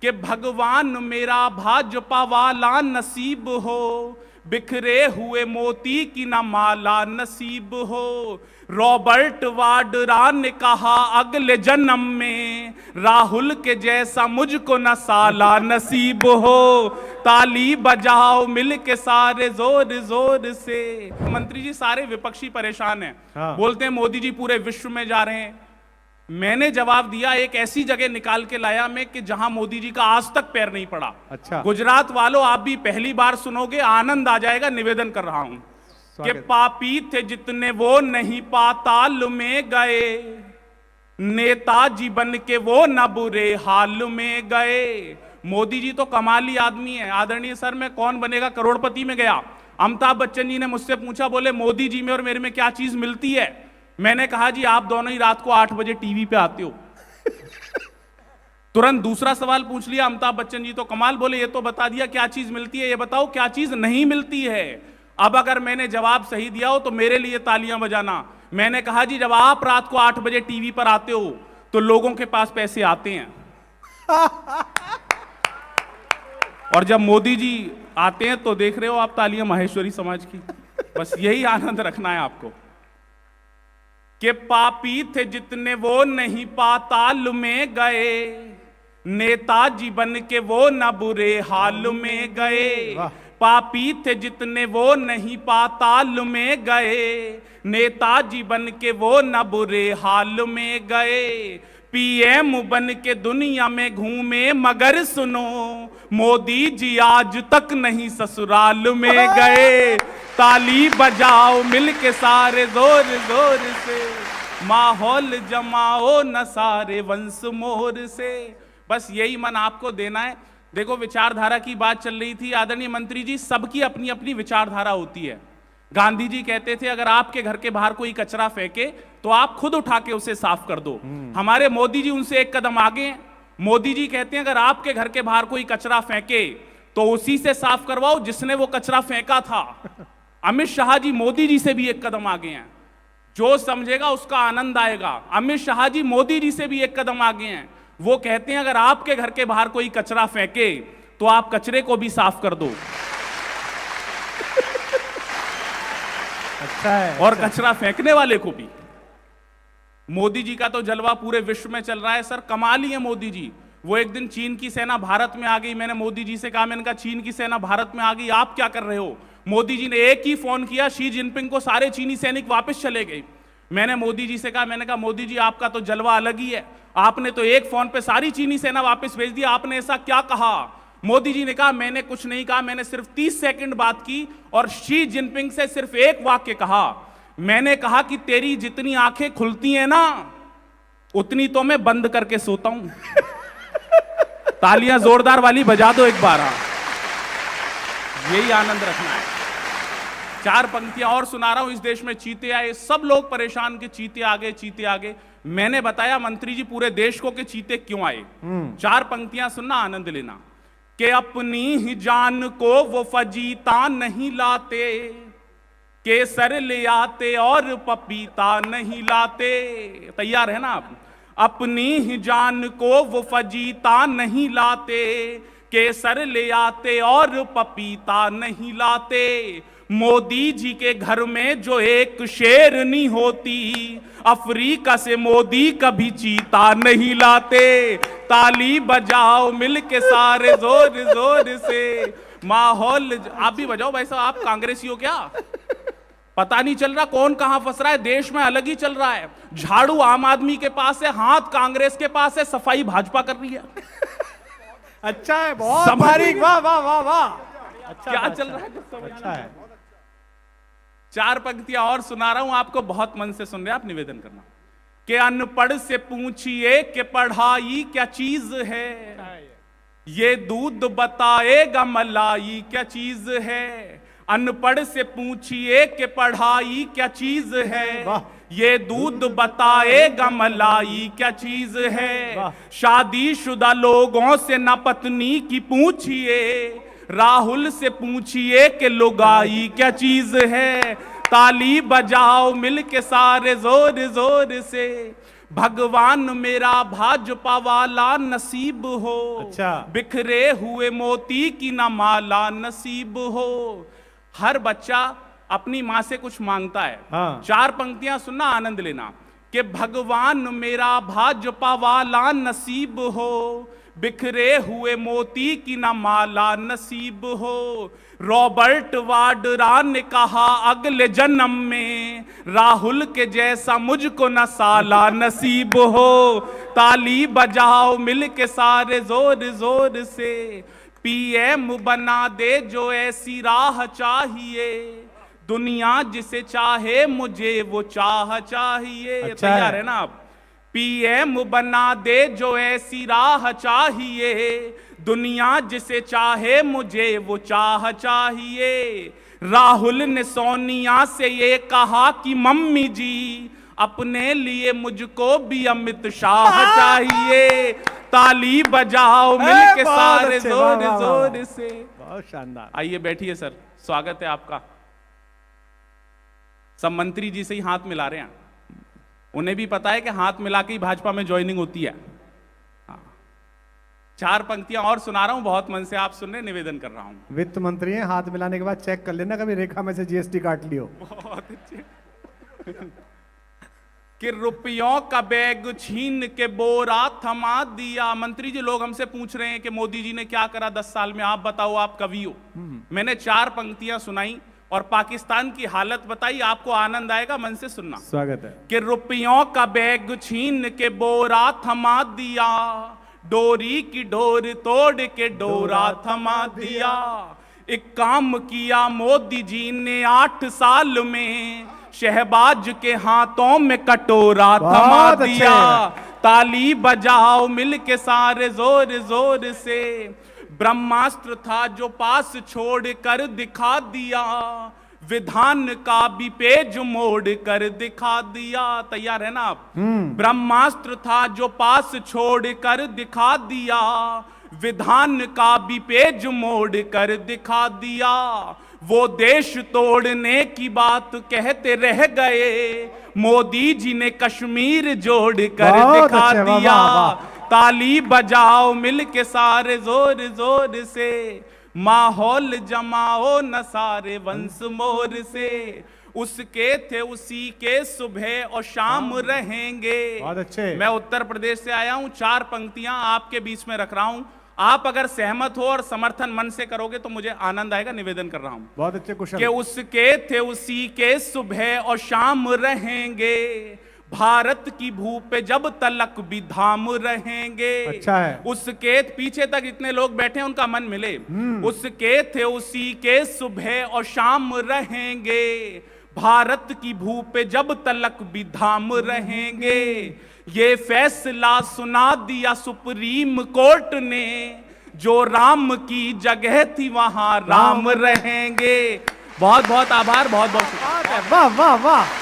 कि भगवान मेरा भाजपा वाला नसीब हो, बिखरे हुए मोती की न माला नसीब हो। रॉबर्ट वाड्रा ने कहा अगले जन्म में राहुल के जैसा मुझको न साला नसीब हो। ताली बजाओ मिल के सारे जोर जोर से। मंत्री जी सारे विपक्षी परेशान हैं। हाँ। बोलते हैं मोदी जी पूरे विश्व में जा रहे हैं। मैंने जवाब दिया एक ऐसी जगह निकाल के लाया मैं कि जहां मोदी जी का आज तक पैर नहीं पड़ा। अच्छा। गुजरात वालों, आप भी पहली बार सुनोगे, आनंद आ जाएगा। निवेदन कर रहा हूं कि पापी थे जितने वो नहीं पाताल में गए, नेताजी बन के वो न बुरे हाल में गए। मोदी जी तो कमाली आदमी है। आदरणीय सर, मैं कौन बनेगा करोड़पति में गया। अमिताभ बच्चन जी ने मुझसे पूछा, बोले मोदी जी में और मेरे में क्या चीज मिलती है। मैंने कहा जी आप दोनों ही रात को 8 बजे टीवी पे आते हो। तुरंत दूसरा सवाल पूछ लिया अमिताभ बच्चन जी तो कमाल, बोले ये तो बता दिया क्या चीज मिलती है, ये बताओ क्या चीज नहीं मिलती है। अब अगर मैंने जवाब सही दिया हो तो मेरे लिए तालियां बजाना। मैंने कहा जी जब आप रात को 8 बजे टीवी पर आते हो तो लोगों के पास पैसे आते हैं, और जब मोदी जी आते हैं तो देख रहे हो आप तालियां माहेश्वरी समाज की। बस यही आनंद रखना है आपको कि पापी थे जितने वो नहीं पाताल में गए, नेताजी बन के वो न बुरे हाल में गए। पापी थे जितने वो नहीं पाताल में गए, नेताजी बन के वो न बुरे हाल में गए। पीएम बन के दुनिया में घूमे मगर सुनो मोदी जी आज तक नहीं ससुराल में गए। ताली बजाओ मिल के सारे जोर जोर से, माहौल जमाओ न सारे वंश मोर से। बस यही मन आपको देना है। देखो विचारधारा की बात चल रही थी। आदरणीय मंत्री जी, सबकी अपनी अपनी विचारधारा होती है। गांधी जी कहते थे अगर आपके घर के बाहर कोई कचरा फेंके तो आप खुद उठा के उसे साफ कर दो। हमारे मोदी जी उनसे एक कदम आगे हैं। मोदी जी कहते हैं अगर आपके घर के बाहर कोई कचरा फेंके तो उसी से साफ करवाओ जिसने वो कचरा फेंका था। अमित शाह जी मोदी जी से भी एक कदम आगे हैं। जो समझेगा उसका आनंद आएगा। अमित शाह जी मोदी जी से भी एक कदम आगे हैं। वो कहते हैं अगर आपके घर के बाहर कोई कचरा फेंके तो आप कचरे को भी साफ कर दो। अच्छा है। और कचरा फेंकने वाले को भी। मोदी जी का तो जलवा पूरे विश्व में चल रहा है सर। कमाल ही है मोदी जी। वो एक दिन चीन की सेना भारत में आ गई। मैंने मोदी जी से कहा, मैंने कहा चीन की सेना भारत में आ गई, आप क्या कर रहे हो। मोदी जी ने एक ही फोन किया, शी जिनपिंग को सारे चीनी सैनिक वापस चले गए। मैंने मोदी जी से कहा, मैंने कहा मोदी जी आपका तो जलवा अलग ही है। आपने तो एक फोन पे सारी चीनी सेना वापस भेज दी, आपने ऐसा क्या कहा। मोदी जी ने कहा मैंने कुछ नहीं कहा, मैंने सिर्फ 30 सेकंड बात की और शी जिनपिंग से सिर्फ एक वाक्य कहा। मैंने कहा कि तेरी जितनी आंखें खुलती हैं ना उतनी तो मैं बंद करके सोता हूं। तालियां जोरदार वाली बजा दो एक बार। यही आनंद रखना है। 4 पंक्तियां और सुना रहा हूं। इस देश में चीते आए, सब लोग परेशान के चीते आ गए, चीते आ गए। मैंने बताया मंत्री जी पूरे देश को कि चीते क्यों आए। 4 पंक्तियां सुनना, आनंद लेना। कि अपनी ही जान को वो फजीता नहीं लाते, केसर ले आते और पपीता नहीं लाते। तैयार है ना आप। अपनी ही जान को वो फजीता नहीं लाते, केसर ले आते और पपीता नहीं लाते। मोदी जी के घर में जो एक शेरनी होती, अफ्रीका से मोदी कभी चीता नहीं लाते। ताली बजाओ मिल के सारे जोर जोर से, माहौल। आप भी बजाओ भाई साहब, आप कांग्रेसी हो क्या। पता नहीं चल रहा कौन कहां फंस रहा है। देश में अलग ही चल रहा है। झाड़ू आम आदमी के पास है, हाथ कांग्रेस के पास है, सफाई भाजपा कर रही है। अच्छा है, बहुत बारीक। वाह वाह वाह वाह। अच्छा क्या चल रहा है। अच्छा है। 4 पंक्तियां और सुना रहा हूं आपको, बहुत मन से सुन रहे हैं आप। निवेदन करना कि अनपढ़ से पूछिए कि पढ़ाई क्या चीज है, ये दूध बताएगा मलाई क्या चीज है। अनपढ़ से पूछिए कि पढ़ाई क्या चीज है, ये दूध बताएगा मलाई क्या चीज है। शादीशुदा लोगों से ना पत्नी की पूछिए, राहुल से पूछिए कि लुगाई क्या चीज है। ताली बजाओ मिल के सारे जोर जोर से, भगवान मेरा भाजपा वाला नसीब हो, अच्छा। बिखरे हुए मोती की न माला नसीब हो। हर बच्चा अपनी माँ से कुछ मांगता है। हाँ। 4 पंक्तियां सुनना, आनंद लेना। कि भगवान मेरा भाजपा वाला नसीब हो, बिखरे हुए मोती की न माला नसीब हो। रॉबर्ट वाड्रा ने कहा अगले जन्म में राहुल के जैसा मुझको न साला नसीब हो। ताली बजाओ मिल के सारे जोर जोर से, पीएम बना दे जो ऐसी राह चाहिए, दुनिया जिसे चाहे मुझे वो चाह चाहिए। अच्छा तैयार है ना आप? पीएम बना दे जो ऐसी राह चाहिए, दुनिया जिसे चाहे मुझे वो चाह चाहिए। राहुल ने सोनिया से ये कहा कि मम्मी जी अपने लिए मुझको भी अमित शाह चाहिए। ताली बजाओ मिल के सारे जोर जोर से। बहुत शानदार। आइए बैठिए सर, स्वागत है आपका। सब मंत्री जी से ही हाथ मिला रहे हैं, उन्हें भी पता है कि हाथ मिला के ही भाजपा में ज्वाइनिंग होती है। हाँ। 4 पंक्तियां और सुना रहा हूं, बहुत मन से आप सुन रहे, निवेदन कर रहा हूं। वित्त मंत्री हैं, हाथ मिलाने के बाद चेक कर लेना कभी रेखा में से जीएसटी काट लियो। बहुत अच्छे। कि रुपयों का बैग छीन के बोरा थमा दिया। मंत्री जी, लोग हमसे पूछ रहे हैं कि मोदी जी ने क्या करा 10 साल में, आप बताओ, आप कवि हो। मैंने 4 पंक्तियां सुनाई और पाकिस्तान की हालत बताई, आपको आनंद आएगा, मन से सुनना। स्वागत है। कि रुपयों का बैग छीन के बोरा थमा दिया, डोरी की डोर तोड़ के डोरा थमा दिया। एक काम किया मोदी जी ने 8 साल में, शहबाज के हाथों में कटोरा थमा दिया। ताली बजाओ मिल के सारे जोर जोर से, ब्रह्मास्त्र था जो पास छोड़ कर दिखा दिया, विधान का भी पेज मोड़ कर दिखा दिया। तैयार है ना आप? ब्रह्मास्त्र था जो पास छोड़ कर दिखा दिया, विधान का भी पेज मोड़ कर दिखा दिया। वो देश तोड़ने की बात कहते रह गए, मोदी जी ने कश्मीर जोड़ कर दिखा दिया। ताली बजाओ मिल के सारे जोर जोर से, माहौल जमाओ न सारे वंश मोर से। उसके थे उसी के सुबह और शाम रहेंगे। बहुत अच्छे। मैं उत्तर प्रदेश से आया हूं, 4 पंक्तियां आपके बीच में रख रहा हूं। आप अगर सहमत हो और समर्थन मन से करोगे तो मुझे आनंद आएगा, निवेदन कर रहा हूं। बहुत अच्छे कुशल। कि उसके थे उसी के सुबह और शाम रहेंगे, भारत की भू पे जब तलक भी धाम रहेंगे। अच्छा है। उसके पीछे तक इतने लोग बैठे हैं, उनका मन मिले। उसके थे उसी के सुबह और शाम रहेंगे, भारत की भू पे जब तलक भी धाम रहेंगे। ये फैसला सुना दिया सुप्रीम कोर्ट ने, जो राम की जगह थी वहां राम रहेंगे। बहुत बहुत आभार, बहुत बहुत शुक्रिया। वाह वाह वाह।